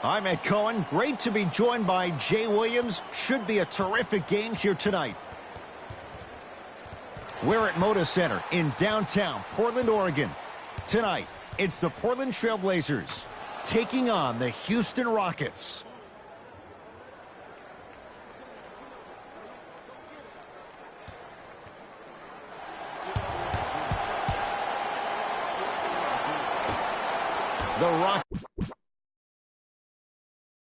I'm Ed Cohen. Great to be joined by Jay Williams. Should be a terrific game here tonight. We're at Moda Center in downtown Portland, Oregon. Tonight, it's the Portland Trail Blazers taking on the Houston Rockets. The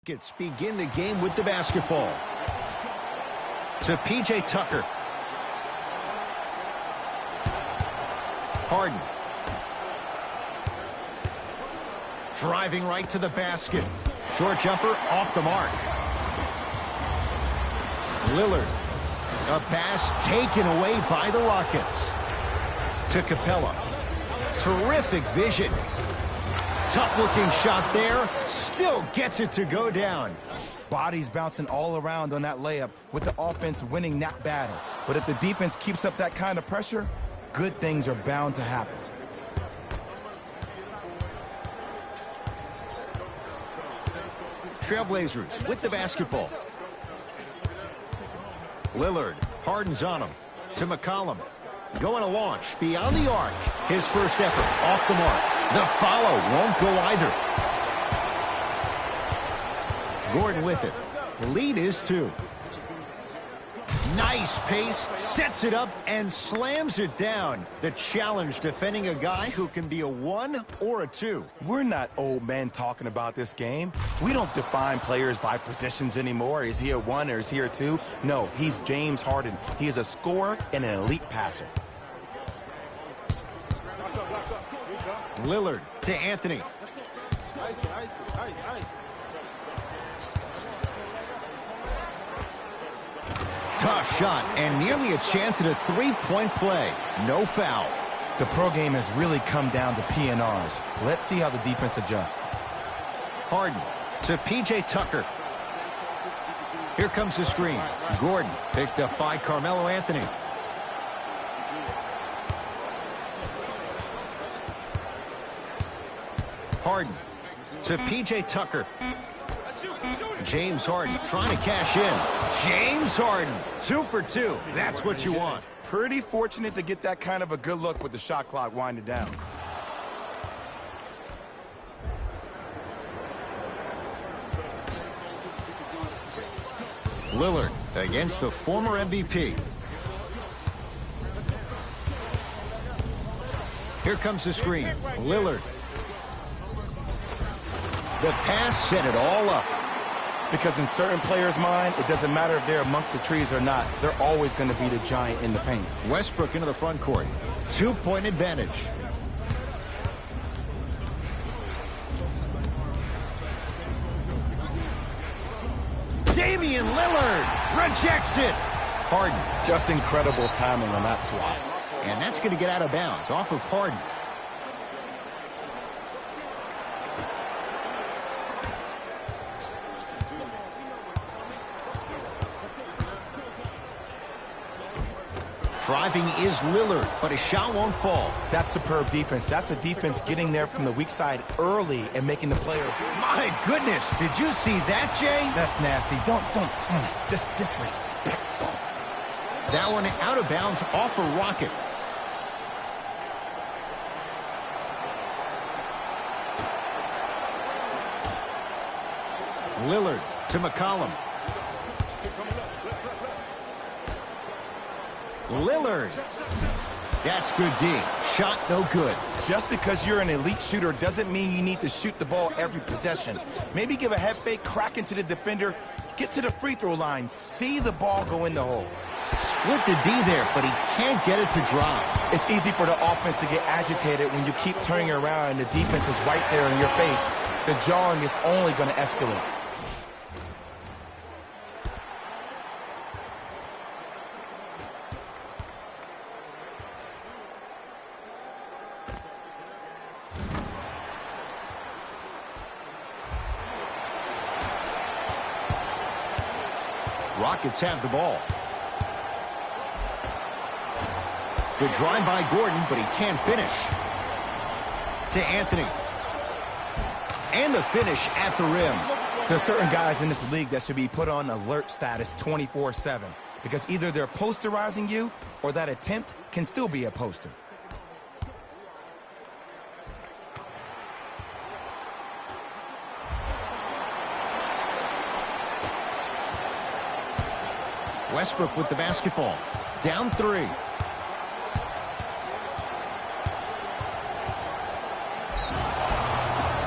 Rockets begin the game with the basketball. To P.J. Tucker. Harden. Driving right to the basket. Short jumper off the mark. Lillard. A pass taken away by the Rockets. To Capella. Terrific vision. Tough-looking shot there. Still gets it to go down. Bodies bouncing all around on that layup with the offense winning that battle. But if the defense keeps up that kind of pressure, good things are bound to happen. Trailblazers with the basketball. Lillard. Harden's on him. To McCollum. Going to launch beyond the arc. His first effort off the mark. The follow won't go either. Gordon with it. The lead is 2. Nice pace, sets it up, and slams it down. The challenge defending a guy who can be a 1 or a 2. We're not old men talking about this game. We don't define players by positions anymore. Is he a 1 or is he a 2? No, he's James Harden. He is a scorer and an elite passer. Lillard to Anthony. Tough shot and nearly a chance at a three-point play. No foul. The pro game has really come down to P&Rs. Let's see how the defense adjusts. Harden to P.J. Tucker. Here comes the screen. Gordon picked up by Carmelo Anthony. Harden to P.J. Tucker. James Harden trying to cash in. James Harden, 2 for 2. That's what you want. Pretty fortunate to get that kind of a good look with the shot clock winding down. Lillard against the former MVP. Here comes the screen. Lillard. The pass set it all up. Because in certain players' mind, it doesn't matter if they're amongst the trees or not. They're always going to be the giant in the paint. Westbrook into the front court. 2-point advantage. Damian Lillard rejects it. Harden. Just incredible timing on that swat. And that's going to get out of bounds off of Harden. Driving is Lillard, but his shot won't fall. That's superb defense. That's a defense getting there from the weak side early and making the player. My goodness, did you see that, Jay? That's nasty. Just disrespectful. That one out of bounds off a Rocket. Lillard to McCollum. Lillard. That's good D. Shot no good. Just because you're an elite shooter doesn't mean you need to shoot the ball every possession. Maybe give a head fake, crack into the defender, get to the free throw line, see the ball go in the hole. Split the D there, but he can't get it to drop. It's easy for the offense to get agitated when you keep turning around and the defense is right there in your face. The jawing is only going to escalate. Rockets have the ball. The drive by Gordon, but he can't finish. To Anthony. And the finish at the rim. There's certain guys in this league that should be put on alert status 24/7 because either they're posterizing you or that attempt can still be a poster. Westbrook with the basketball. Down 3.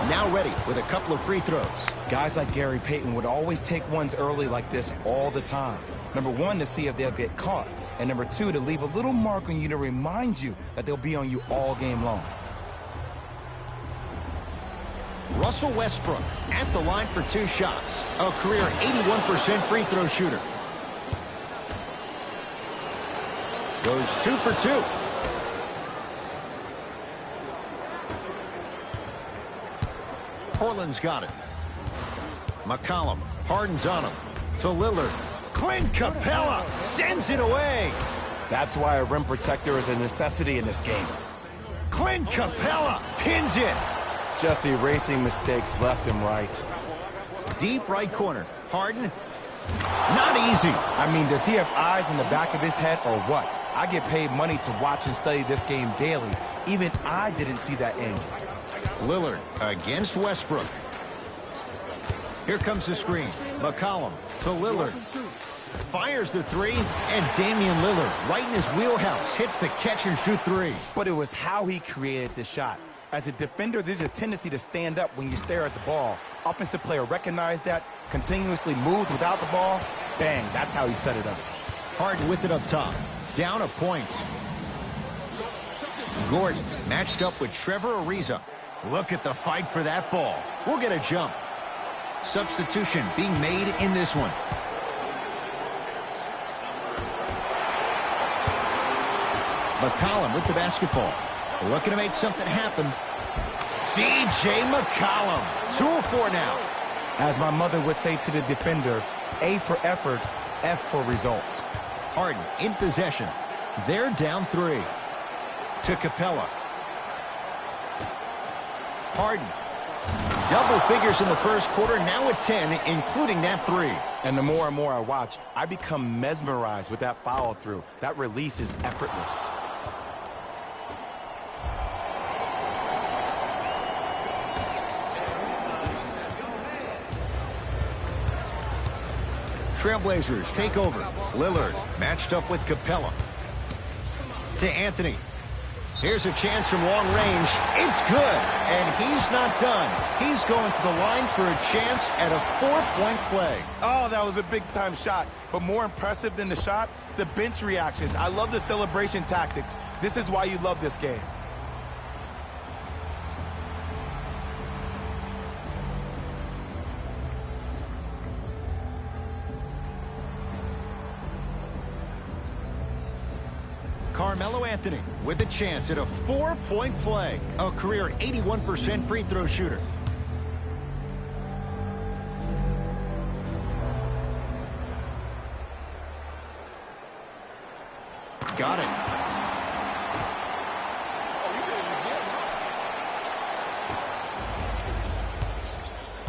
Now ready with a couple of free throws. Guys like Gary Payton would always take ones early like this all the time. Number 1, to see if they'll get caught. And number 2, to leave a little mark on you to remind you that they'll be on you all game long. Russell Westbrook at the line for 2 shots. A career 81% free throw shooter. Goes 2 for 2. Portland's got it. McCollum. Harden's on him. To Lillard. Clint Capella sends it away. That's why a rim protector is a necessity in this game. Clint Capella pins it. Just erasing mistakes left and right. Deep right corner. Harden. Not easy. I mean, does he have eyes in the back of his head or what? I get paid money to watch and study this game daily. Even I didn't see that angle. Lillard against Westbrook. Here comes the screen. McCollum to Lillard. Fires the 3, and Damian Lillard, right in his wheelhouse, hits the catch-and-shoot 3. But it was how he created the shot. As a defender, there's a tendency to stand up when you stare at the ball. Offensive player recognized that, continuously moved without the ball. Bang, that's how he set it up. Harden with it up top. Down a point. Gordon matched up with Trevor Ariza. Look at the fight for that ball. We'll get a jump. Substitution being made in this one. McCollum with the basketball. Looking to make something happen. C.J. McCollum. 2 of 4 now. As my mother would say to the defender, A for effort, F for results. Harden in possession. They're down 3. To Capella. Harden. Double figures in the first quarter, now at 10, including that 3. And the more and more I watch, I become mesmerized with that follow-through. That release is effortless. Trailblazers take over. Lillard matched up with Capella. To Anthony. Here's a chance from long range. It's good, and he's not done. He's going to the line for a chance at a 4-point play. Oh, that was a big-time shot. But more impressive than the shot, the bench reactions. I love the celebration tactics. This is why you love this game. Carmelo Anthony with a chance at a 4-point play. A career 81% free throw shooter. Got it.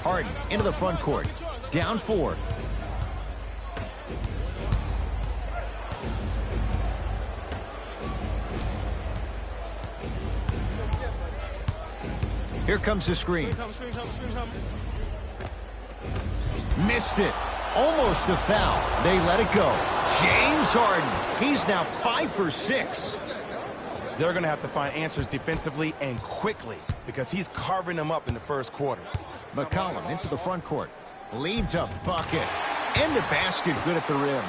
Harden into the front court. Down 4. Here comes the screen. Missed it. Almost a foul. They let it go. James Harden. He's now 5 for 6. They're going to have to find answers defensively and quickly because he's carving them up in the first quarter. McCollum into the front court. Leads a bucket. And the basket good at the rim.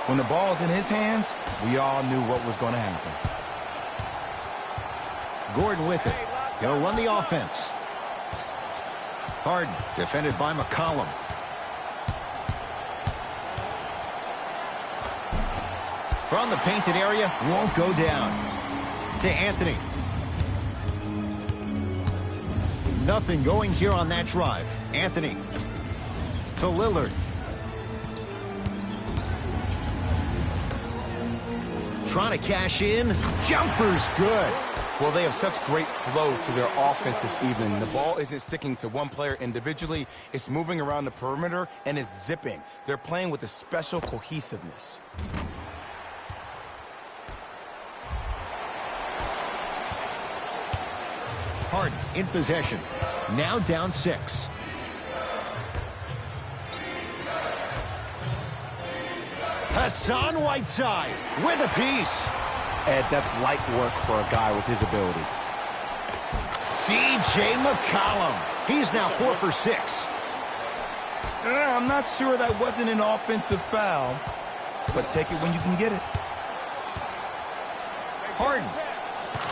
When the ball's in his hands, we all knew what was going to happen. Gordon with it. He'll run the offense. Harden defended by McCollum. From the painted area, won't go down. To Anthony. Nothing going here on that drive. Anthony. To Lillard. Trying to cash in. Jumper's good. Well, they have such great flow to their offense this evening. The ball isn't sticking to one player individually. It's moving around the perimeter, and it's zipping. They're playing with a special cohesiveness. Harden in possession. Now down 6. Hassan Whiteside with a piece. Ed, that's light work for a guy with his ability. C.J. McCollum. He's now 4 for 6. I'm not sure that wasn't an offensive foul, but take it when you can get it. Harden.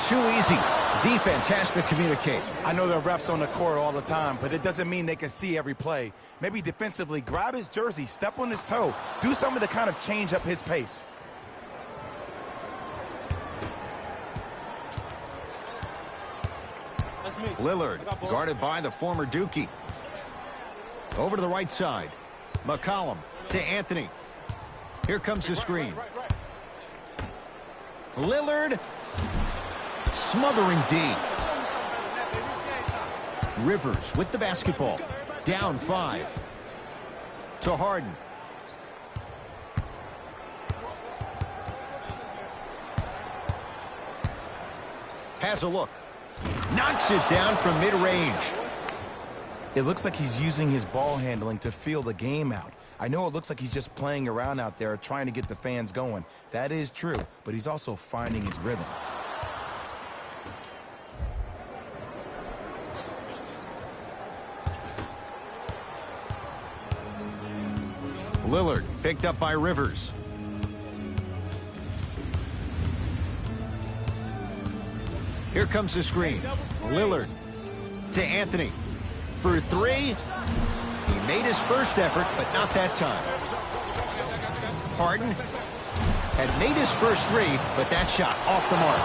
Too easy. Defense has to communicate. I know there are refs on the court all the time, but it doesn't mean they can see every play. Maybe defensively, grab his jersey, step on his toe, do something to kind of change up his pace. Lillard, guarded by the former Dookie. Over to the right side. McCollum to Anthony. Here comes the screen. Lillard smothering D. Rivers with the basketball. Down 5. To Harden. Has a look. Knocks it down from mid-range. It looks like he's using his ball handling to feel the game out. I know it looks like he's just playing around out there trying to get the fans going. That is true, but he's also finding his rhythm. Lillard picked up by Rivers. Here comes the screen. Lillard to Anthony. For 3. He made his first effort, but not that time. Harden had made his first 3, but that shot off the mark.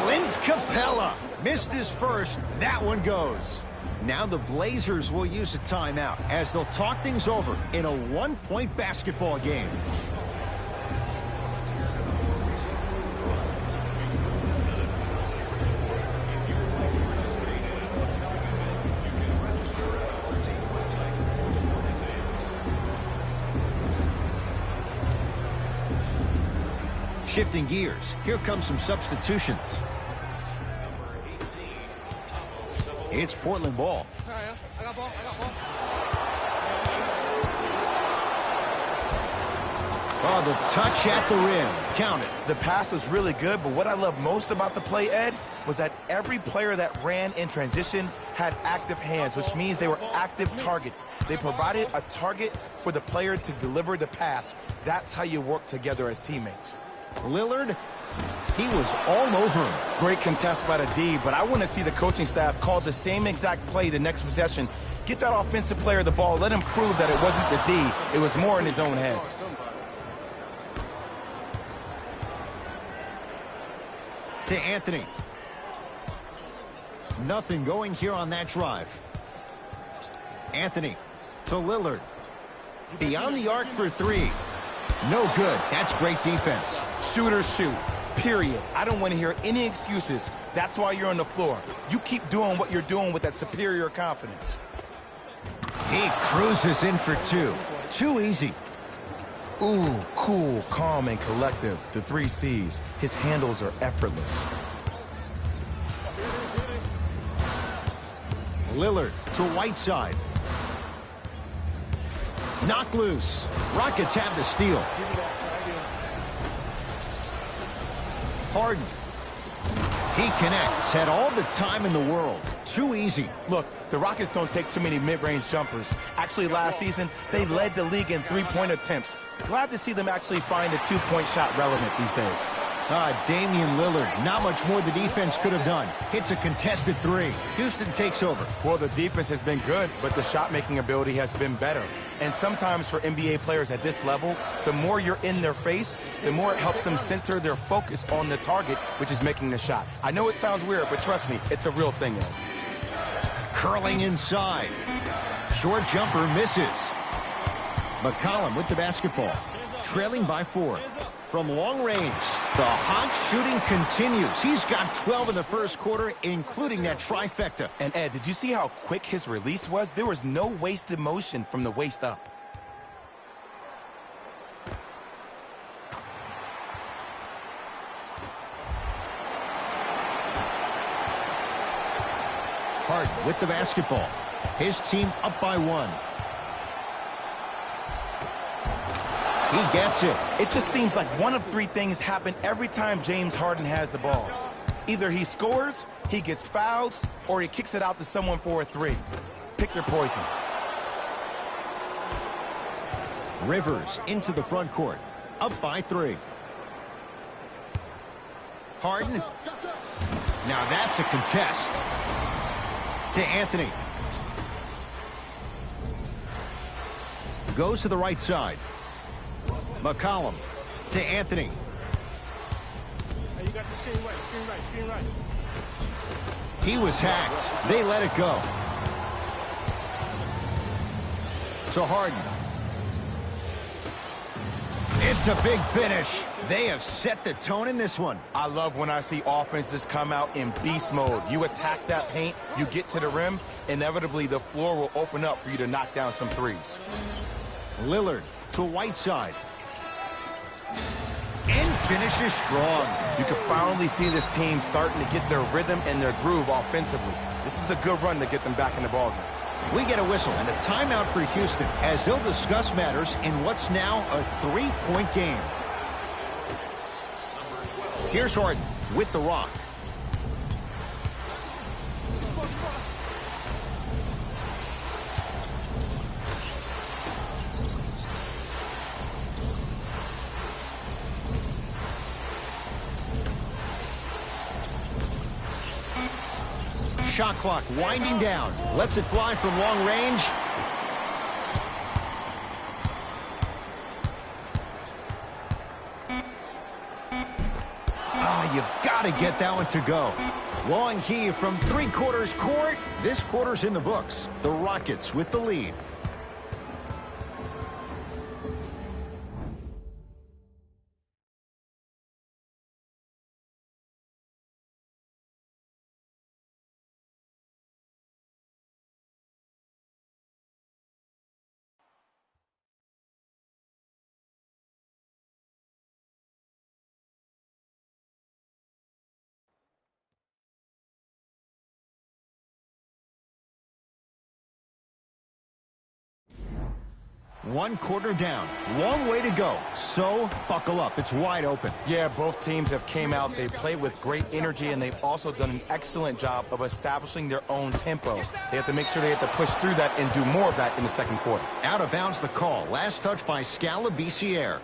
Clint Capella missed his first. That one goes. Now the Blazers will use a timeout as they'll talk things over in a 1-point basketball game. Shifting gears. Here comes some substitutions. It's Portland ball. Oh, the touch at the rim. Count it. The pass was really good, but what I love most about the play, Ed, was that every player that ran in transition had active hands, which means they were active targets. They provided a target for the player to deliver the pass. That's how you work together as teammates. Lillard, he was all over him. Great contest by the D, but I want to see the coaching staff call the same exact play the next possession. Get that offensive player the ball. Let him prove that it wasn't the D. It was more in his own head. To Anthony. Nothing going here on that drive. Anthony to Lillard. Beyond the arc for 3. No good. That's great defense. Shooters shoot. Period. I don't want to hear any excuses. That's why you're on the floor. You keep doing what you're doing with that superior confidence. He cruises in for 2. Too easy. Ooh, cool, calm, and collective. The 3 C's. His handles are effortless. Lillard to Whiteside. Knock loose. Rockets have the steal. Harden. He connects. Had all the time in the world. Too easy. Look, the Rockets don't take too many mid-range jumpers. Actually, last season, they led the league in 3-point attempts. Glad to see them actually find a 2-point shot relevant these days. Damian Lillard, not much more the defense could have done. Hits a contested 3. Houston takes over. Well, the defense has been good, but the shot-making ability has been better. And sometimes for NBA players at this level, the more you're in their face, the more it helps them center their focus on the target, which is making the shot. I know it sounds weird, but trust me, it's a real thing, Ed. Curling inside. Short jumper misses. McCollum with the basketball. Trailing by 4. from long range. The hot shooting continues. He's got 12 in the first quarter, including that trifecta. And Ed, did you see how quick his release was? There was no wasted motion from the waist up. Harden with the basketball. His team up by 1. He gets it. It just seems like one of 3 things happen every time James Harden has the ball. Either he scores, he gets fouled, or he kicks it out to someone for a 3. Pick your poison. Rivers into the front court. Up by 3. Harden. Now that's a contest. To Anthony. Goes to the right side. McCollum to Anthony. Hey, you got the screen right. He was hacked. They let it go. To Harden. It's a big finish. They have set the tone in this one. I love when I see offenses come out in beast mode. You attack that paint, you get to the rim, inevitably the floor will open up for you to knock down some threes. Lillard to Whiteside. And finishes strong. You can finally see this team starting to get their rhythm and their groove offensively. This is a good run to get them back in the ballgame. We get a whistle and a timeout for Houston as they'll discuss matters in what's now a 3-point game. Here's Harden with the rock. Shot clock winding down. Lets it fly from long range. You've got to get that one to go. Long heave from 3/4 court. This quarter's in the books. The Rockets with the lead. One quarter down. Long way to go. So, buckle up. It's wide open. Yeah, both teams have came out. They played with great energy, and they've also done an excellent job of establishing their own tempo. They have to make sure they have to push through that and do more of that in the second quarter. Out of bounds the call. Last touch by Scala Biciere.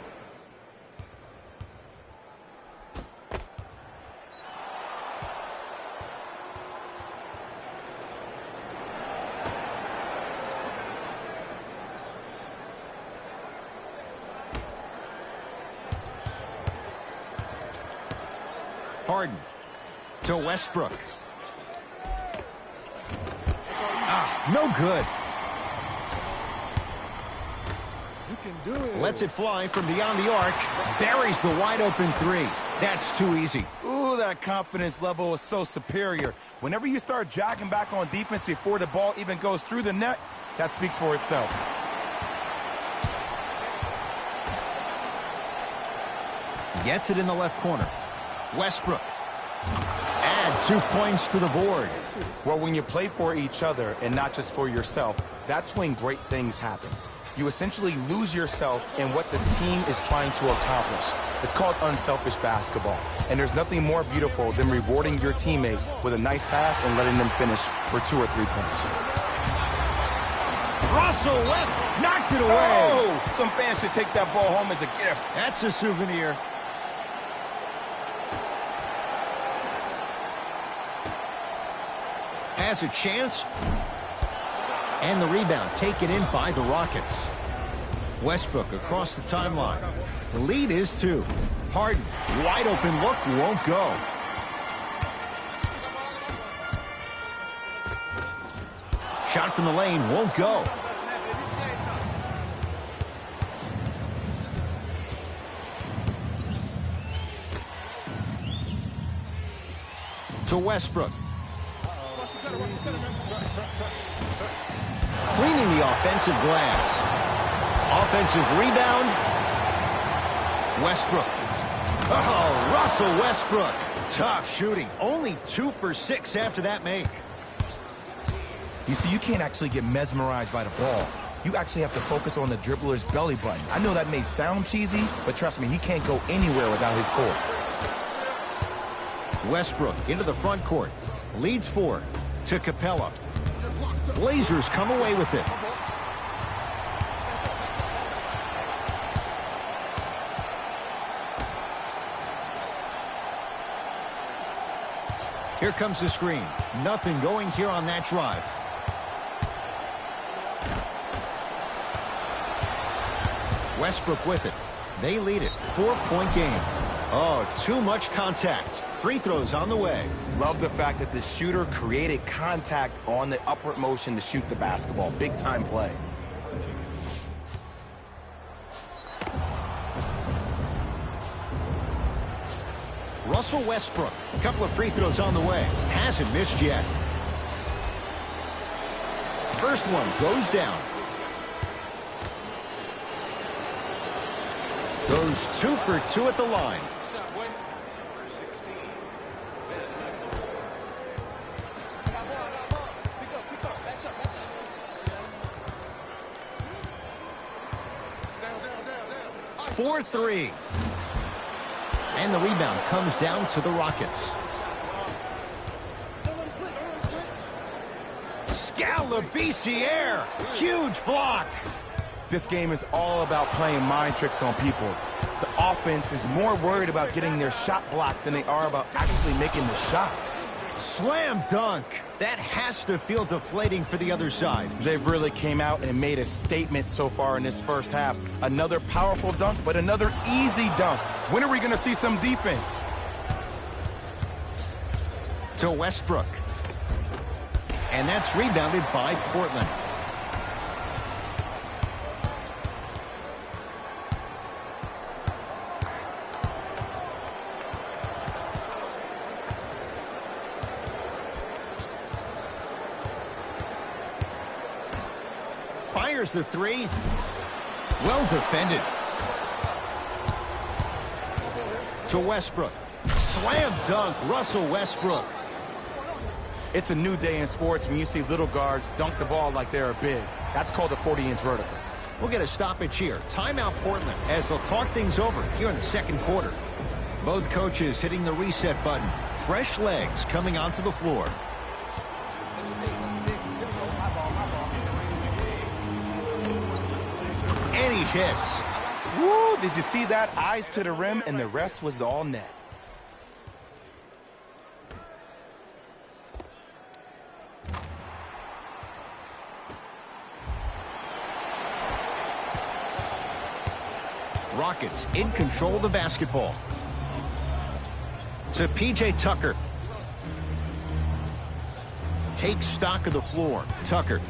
Harden to Westbrook. No good. You can do it. Lets it fly from beyond the arc. Buries the wide open 3. That's too easy. Ooh, that confidence level is so superior. Whenever you start jogging back on defense before the ball even goes through the net, that speaks for itself. Gets it in the left corner. Westbrook. Add 2 points to the board. Well, when you play for each other and not just for yourself, that's when great things happen. You essentially lose yourself in what the team is trying to accomplish. It's called unselfish basketball. And there's nothing more beautiful than rewarding your teammate with a nice pass and letting them finish for 2 or 3 points. Russell West knocked it away. Oh, some fans should take that ball home as a gift. That's a souvenir. Has a chance. And the rebound taken in by the Rockets. Westbrook across the timeline. The lead is 2. Harden, wide open look, won't go. Shot from the lane, won't go. To Westbrook. Cleaning the offensive glass. Offensive rebound. Westbrook. Oh, Russell Westbrook. Tough shooting. Only 2 for 6 after that make. You see, you can't actually get mesmerized by the ball. You actually have to focus on the dribbler's belly button. I know that may sound cheesy, but trust me, he can't go anywhere without his core. Westbrook into the front court. Leads 4 to Capella. Blazers come away with it. Here comes the screen. Nothing going here on that drive. Westbrook with it. They lead it. 4-point game. Oh, too much contact. Free throws on the way. Love the fact that the shooter created contact on the upward motion to shoot the basketball. Big time play. Russell Westbrook. A couple of free throws on the way. Hasn't missed yet. First one goes down. Goes 2 for 2 at the line. For 3. And the rebound comes down to the Rockets. Scalabrine, huge block. This game is all about playing mind tricks on people. The offense is more worried about getting their shot blocked than they are about actually making the shot. Slam dunk. That has to feel deflating for the other side. They've really came out and made a statement so far in this first half. Another powerful dunk, but another easy dunk. When are we going to see some defense? To Westbrook. And that's rebounded by Portland. Fires the 3. Well defended. To Westbrook. Slam dunk, Russell Westbrook. It's a new day in sports when you see little guards dunk the ball like they're big. That's called a 40-inch vertical. We'll get a stoppage here. Timeout Portland as they'll talk things over here in the second quarter. Both coaches hitting the reset button. Fresh legs coming onto the floor. And he hits. Woo! Did you see that? Eyes to the rim, and the rest was all net. Rockets in control of the basketball. To P.J. Tucker. Takes stock of the floor. Tucker.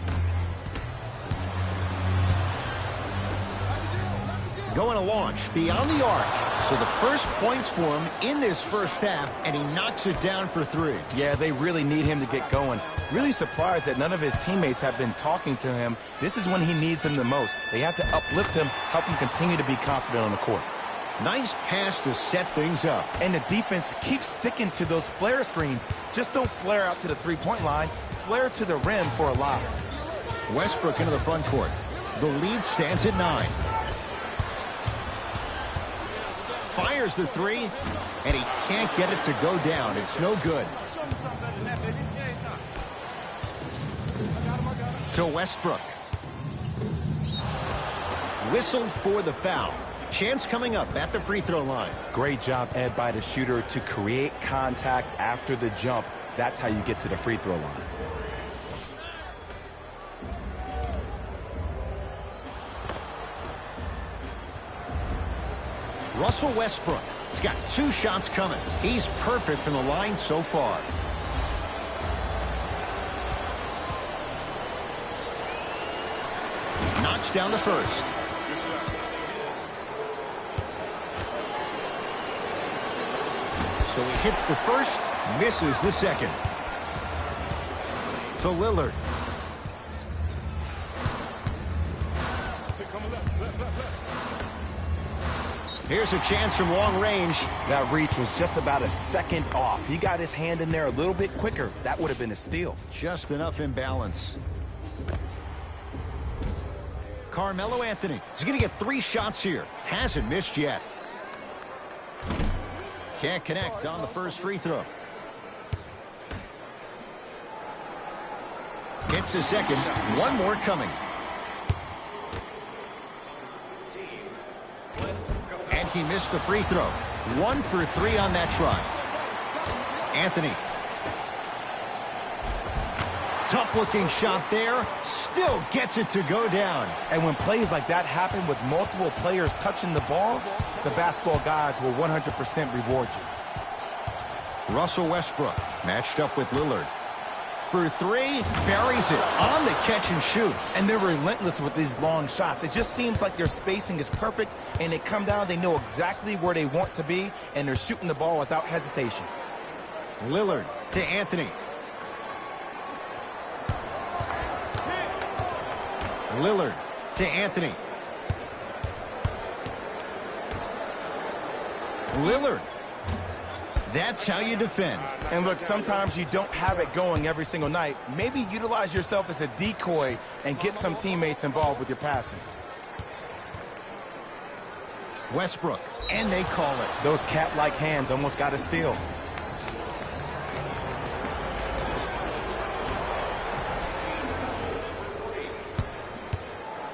Going to launch beyond the arc. So the first points for him in this first half, and he knocks it down for 3. Yeah, they really need him to get going. Really surprised that none of his teammates have been talking to him. This is when he needs him the most. They have to uplift him, help him continue to be confident on the court. Nice pass to set things up. And the defense keeps sticking to those flare screens. Just don't flare out to the three-point line. Flare to the rim for a lob. Westbrook into the front court. The lead stands at 9. Fires the 3, and he can't get it to go down. It's no good. To Westbrook. Whistled for the foul. Chance coming up at the free throw line. Great job, Ed, by the shooter to create contact after the jump. That's how you get to the free throw line. Russell Westbrook. He's got 2 shots coming. He's perfect from the line so far. Knocks down the first. So he hits the first, Misses the second. To Lillard. Here's a chance from long range. That reach was just about a second off. He got his hand in there a little bit quicker. That would have been a steal. Just enough imbalance. Carmelo Anthony. He's going to get 3 shots here. Hasn't missed yet. Can't connect on the first free throw. Hits a second. One more coming. And he missed the free throw. 1 for 3 on that try. Anthony. Tough-looking shot there. Still gets it to go down. And when plays like that happen with multiple players touching the ball, the basketball gods will 100% reward you. Russell Westbrook matched up with Lillard. For 3, buries it on the catch and shoot. And they're relentless with these long shots. It just seems like their spacing is perfect, and they come down, they know exactly where they want to be, and they're shooting the ball without hesitation. Lillard to Anthony. Lillard to Anthony. Lillard. That's how you defend. And look, sometimes you don't have it going every single night. Maybe utilize yourself as a decoy and get some teammates involved with your passing. Westbrook, and they call it. Those cat-like hands almost got a steal.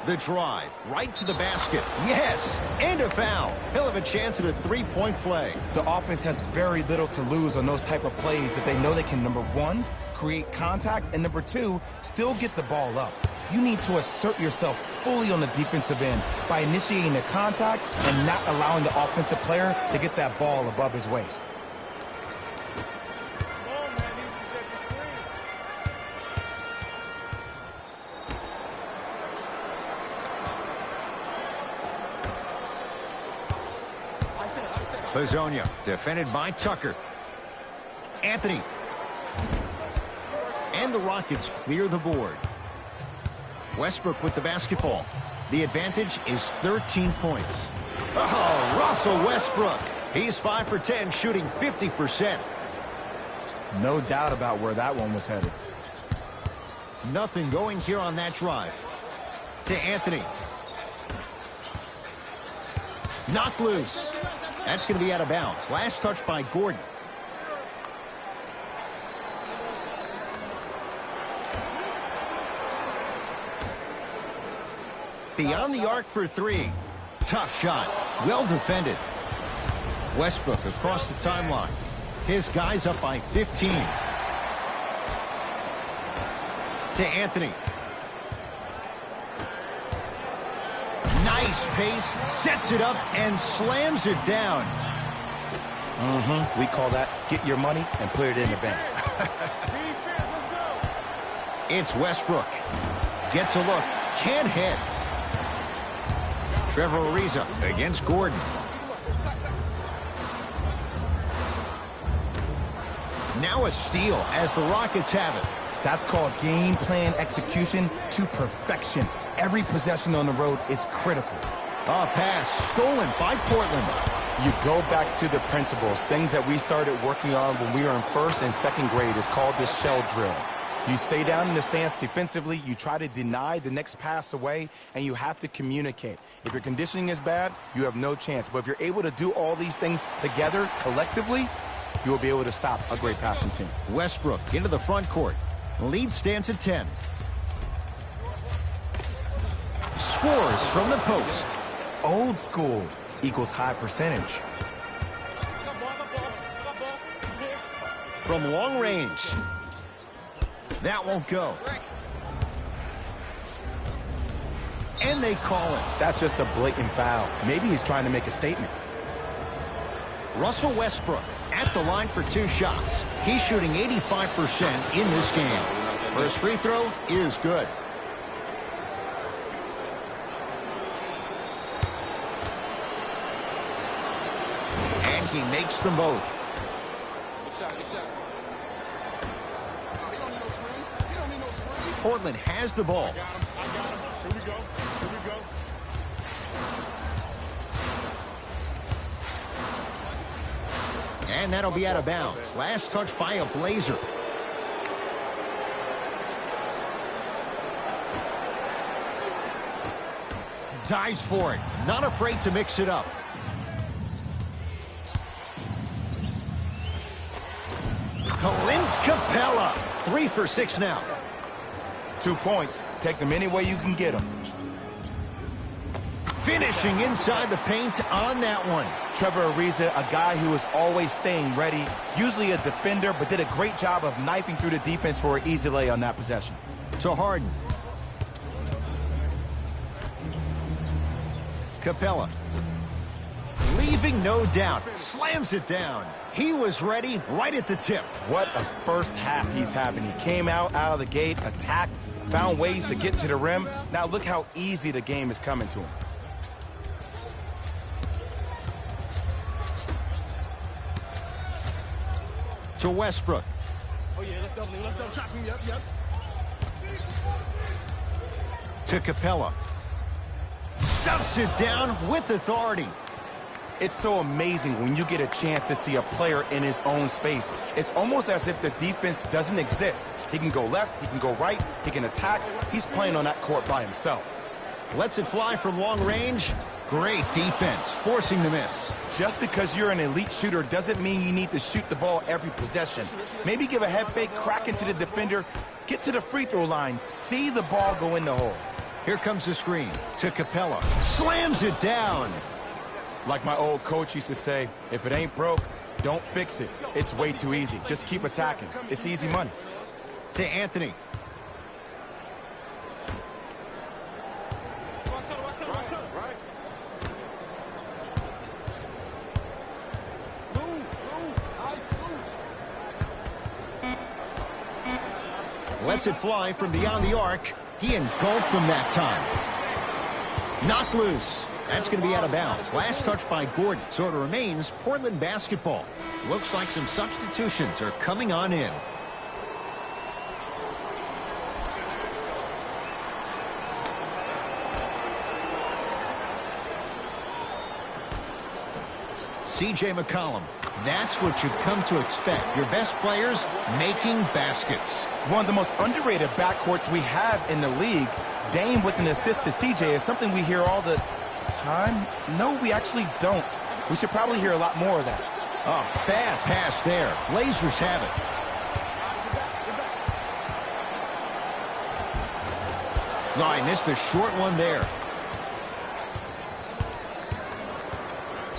The drive, right to the basket. Yes, and a foul. He'll have a chance at a 3-point play. The offense has very little to lose on those type of plays if they know they can, number 1, create contact, and number 2, still get the ball up. You need to assert yourself fully on the defensive end by initiating the contact and not allowing the offensive player to get that ball above his waist. Hazonia, defended by Tucker. Anthony. And the Rockets clear the board. Westbrook with the basketball. The advantage is 13 points. Oh, Russell Westbrook. He's 5 for 10, shooting 50%. No doubt about where that one was headed. Nothing going here on that drive. To Anthony. Knocked loose. That's going to be out of bounds. Last touch by Gordon. Beyond the arc for 3. Tough shot. Well defended. Westbrook across the timeline. His guys up by 15. To Anthony. Nice pace, sets it up, and slams it down. We call that get your money and put it in the bank. It's Westbrook. Gets a look, can't hit. Trevor Ariza against Gordon. Now a steal as the Rockets have it. That's called game plan execution to perfection. Every possession on the road is critical. A pass stolen by Portland. You go back to the principles, things that we started working on when we were in 1st and 2nd grade. It's called the shell drill. You stay down in the stance defensively, you try to deny the next pass away, and you have to communicate. If your conditioning is bad, you have no chance. But if you're able to do all these things together, collectively, you will be able to stop a great passing team. Westbrook into the front court. Lead stands at 10. Scores from the post. Old school equals high percentage. From long range. That won't go. And they call it. That's just a blatant foul. Maybe he's trying to make a statement. Russell Westbrook at the line for 2 shots. He's shooting 85% in this game. First free throw is good. And he makes them both. Portland has the ball. I got him. Here we go. Here we go. And that'll be out of bounds. Last touch by a Blazer. Dives for it. Not afraid to mix it up. Clint Capella. 3 for 6 now. 2 points. Take them any way you can get them. Finishing inside the paint on that one. Trevor Ariza, a guy who is always staying ready, usually a defender, but did a great job of knifing through the defense for an easy lay on that possession. To Harden. Capella. Leaving no doubt. Slams it down. He was ready right at the tip. What a first half he's having. He came out of the gate, attacked, found ways to get to the rim. Now look how easy the game is coming to him. To Westbrook. Oh, yeah, let's double shot. Yep. To Capella. Stuffs it down with authority. It's so amazing when you get a chance to see a player in his own space. It's almost as if the defense doesn't exist. He can go left, he can go right, he can attack. He's playing on that court by himself. Lets it fly from long range. Great defense, forcing the miss. Just because you're an elite shooter doesn't mean you need to shoot the ball every possession. Maybe give a head fake, crack into the defender, get to the free throw line, see the ball go in the hole. Here comes the screen to Capella. Slams it down. Like my old coach used to say, if it ain't broke, don't fix it. It's way too easy. Just keep attacking. It's easy money. To Anthony. Lets it fly from beyond the arc. He engulfed him that time. Knocked loose. That's going to be out of bounds. Last touch by Gordon. So it remains Portland basketball. Looks like some substitutions are coming on in. C.J. McCollum. That's what you've come to expect. Your best players making baskets. One of the most underrated backcourts we have in the league. Dame with an assist to CJ is something we hear all the time. No, we actually don't. We should probably hear a lot more of that. Oh, bad pass there. Blazers have it. Oh, I missed a short one there.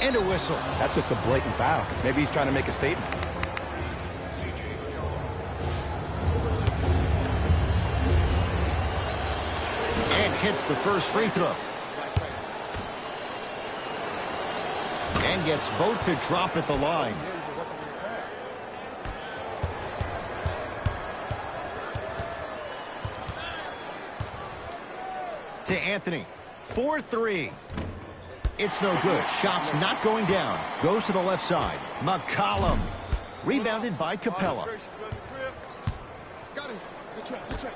And a whistle. That's just a blatant foul. Maybe he's trying to make a statement. And hits the first free throw. And gets both to drop at the line. To Anthony. 4-3. It's no good. Shot's not going down. Goes to the left side. McCollum. Rebounded by Capella. Got him. Good track.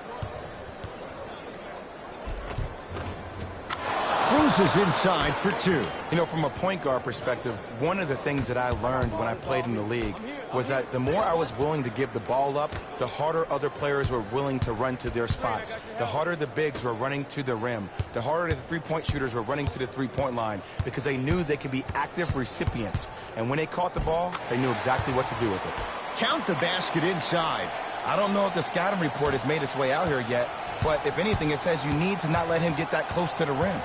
Cruises inside for 2. You know, from a point guard perspective, one of the things that I learned when I played in the league was that the more I was willing to give the ball up, the harder other players were willing to run to their spots. The harder the bigs were running to the rim. The harder the three-point shooters were running to the three-point line because they knew they could be active recipients. And when they caught the ball, they knew exactly what to do with it. Count the basket inside. I don't know if the scouting report has made its way out here yet, but if anything, it says you need to not let him get that close to the rim.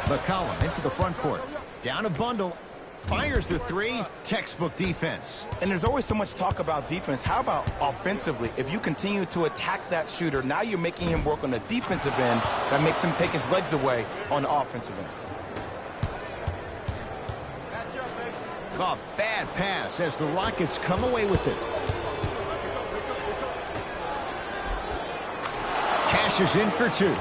McCollum into the front court. Down a bundle. Fires the 3. Textbook defense. And there's always so much talk about defense. How about offensively? If you continue to attack that shooter, now you're making him work on the defensive end. That makes him take his legs away on the offensive end. Oh, bad pass as the Rockets come away with it. Cashes in for 2.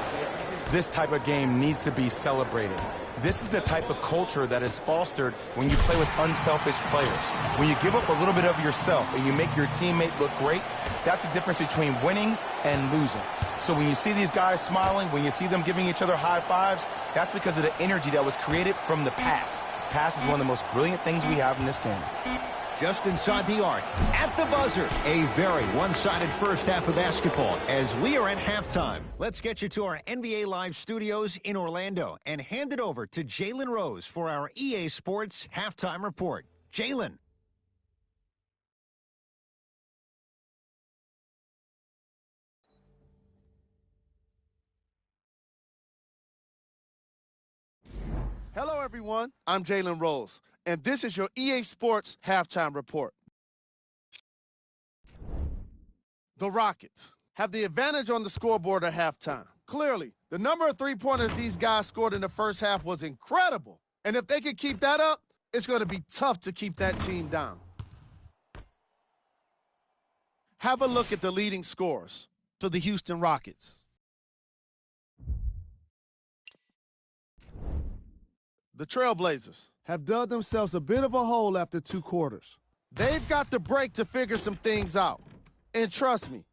This type of game needs to be celebrated. This is the type of culture that is fostered when you play with unselfish players. When you give up a little bit of yourself and you make your teammate look great, that's the difference between winning and losing. So when you see these guys smiling, when you see them giving each other high fives, that's because of the energy that was created from the pass. Pass is one of the most brilliant things we have in this game. Just inside the arc, at the buzzer. A very one-sided first half of basketball as we are at halftime. Let's get you to our NBA Live studios in Orlando and hand it over to Jalen Rose for our EA Sports Halftime Report. Jalen. Hello, everyone. I'm Jalen Rose, and this is your EA Sports Halftime Report. The Rockets have the advantage on the scoreboard at halftime. Clearly, the number of three-pointers these guys scored in the first half was incredible. And if they can keep that up, it's going to be tough to keep that team down. Have a look at the leading scorers for the Houston Rockets. The Trailblazers have dug themselves a bit of a hole after 2 quarters. They've got the break to figure some things out. And trust me,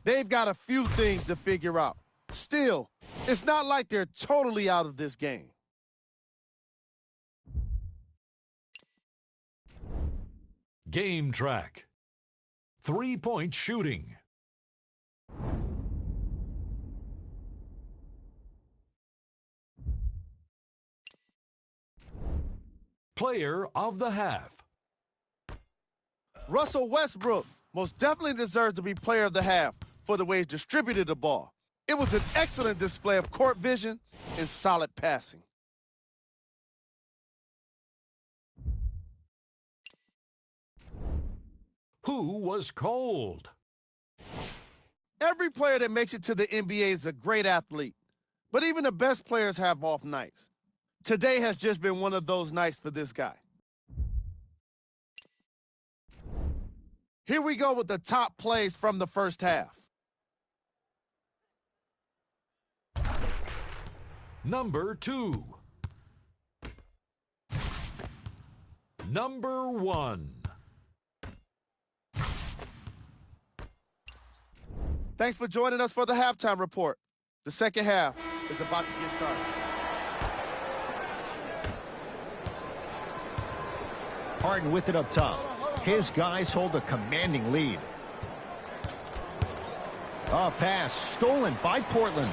they've got a few things to figure out. Still, it's not like they're totally out of this game. Game track. 3-point shooting. Player of the half. Russell Westbrook most definitely deserves to be player of the half for the way he distributed the ball. It was an excellent display of court vision and solid passing. Who was cold? Every player that makes it to the NBA is a great athlete, but even the best players have off nights. Today has just been one of those nights for this guy. Here we go with the top plays from the first half. Number 2. Number 1. Thanks for joining us for the halftime report. The second half is about to get started. Harden with it up top. His guys hold a commanding lead. A pass stolen by Portland.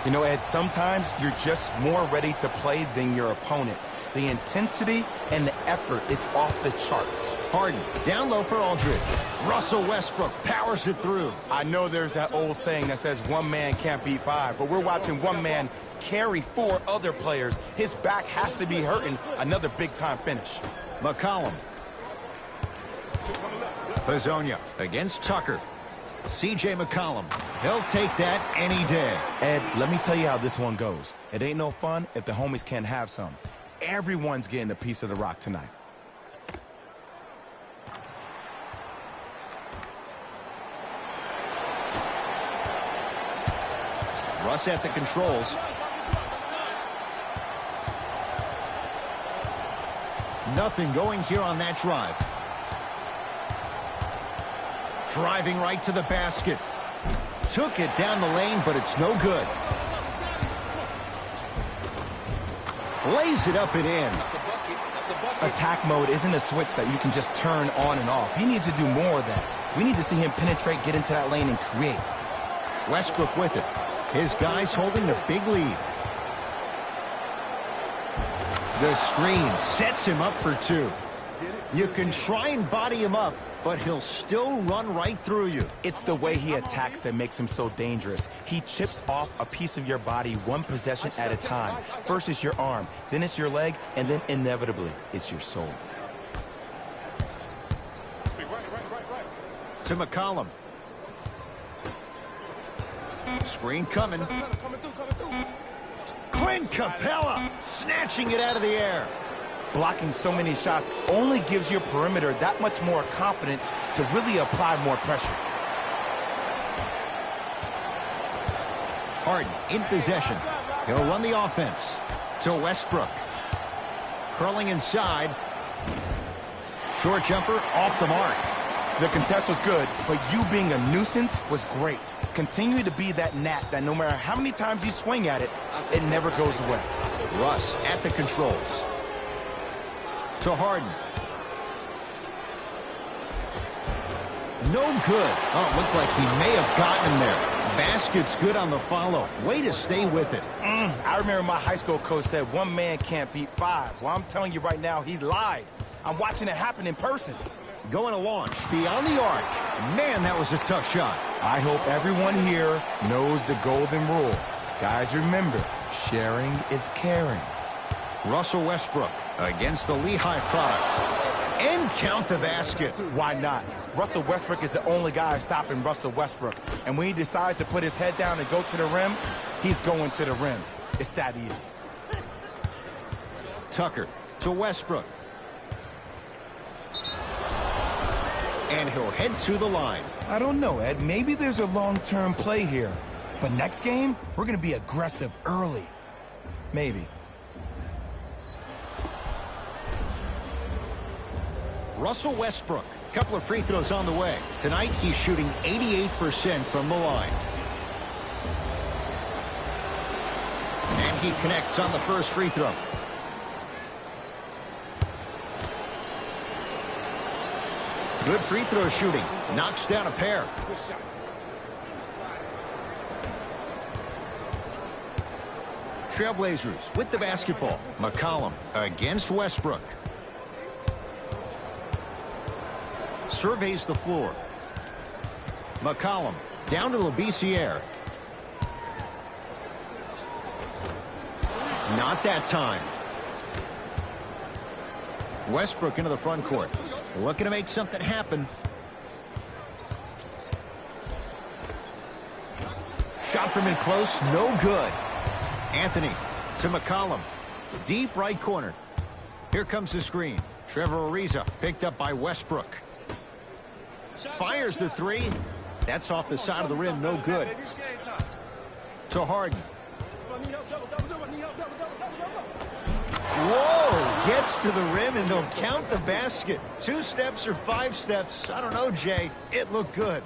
You know, Ed, sometimes you're just more ready to play than your opponent. The intensity and the effort is off the charts. Harden down low for Aldridge. Russell Westbrook powers it through. I know there's that old saying that says one man can't beat 5, but we're watching one man carry 4 other players. His back has to be hurting. Another big-time finish. McCollum. Hazonia against Tucker. C.J. McCollum. He'll take that any day. Ed, let me tell you how this one goes. It ain't no fun if the homies can't have some. Everyone's getting a piece of the rock tonight. Russ at the controls. Nothing going here on that drive. Driving right to the basket. Took it down the lane, but it's no good. Lays it up and in. Attack mode isn't a switch that you can just turn on and off. He needs to do more of that. We need to see him penetrate, get into that lane, and create. Westbrook with it. His guys holding the big lead. The screen sets him up for 2. You can try and body him up, but he'll still run right through you. It's the way he attacks that makes him so dangerous. He chips off a piece of your body one possession at a time. First it's your arm, then it's your leg, and then inevitably it's your soul. To McCollum. Screen coming. Clint Capella snatching it out of the air. Blocking so many shots only gives your perimeter that much more confidence to really apply more pressure. Harden in possession. He'll run the offense to Westbrook. Curling inside. Short jumper off the mark. The contest was good, but you being a nuisance was great. Continue to be that gnat that no matter how many times you swing at it, it never goes away. Russ at the controls. To Harden. No good. Oh, it looked like he may have gotten him there. Basket's good on the follow. Way to stay with it. I remember my high school coach said one man can't beat five. Well, I'm telling you right now, he lied. I'm watching it happen in person. Going to launch beyond the arc. Man, that was a tough shot. I hope everyone here knows the golden rule. Guys, remember, sharing is caring. Russell Westbrook against the Lehigh product. And count the basket. Why not? Russell Westbrook is the only guy stopping Russell Westbrook. And when he decides to put his head down and go to the rim, he's going to the rim. It's that easy. Tucker to Westbrook. And he'll head to the line. I don't know, Ed. Maybe there's a long-term play here. But next game, we're going to be aggressive early. Maybe. Russell Westbrook. Couple of free throws on the way. Tonight, he's shooting 88% from the line. And he connects on the first free throw. Good free throw shooting. Knocks down a pair. Trailblazers with the basketball. McCollum against Westbrook. Surveys the floor. McCollum down to Labissiere. Not that time. Westbrook into the front court. Looking to make something happen. Shot from in close, no good. Anthony to McCollum. Deep right corner. Here comes the screen. Trevor Ariza picked up by Westbrook. Fires the three. That's off the side of the rim, no good. To Harden. Whoa, gets to the rim and don't count the basket. 2 steps or 5 steps. I don't know, Jay. It looked good.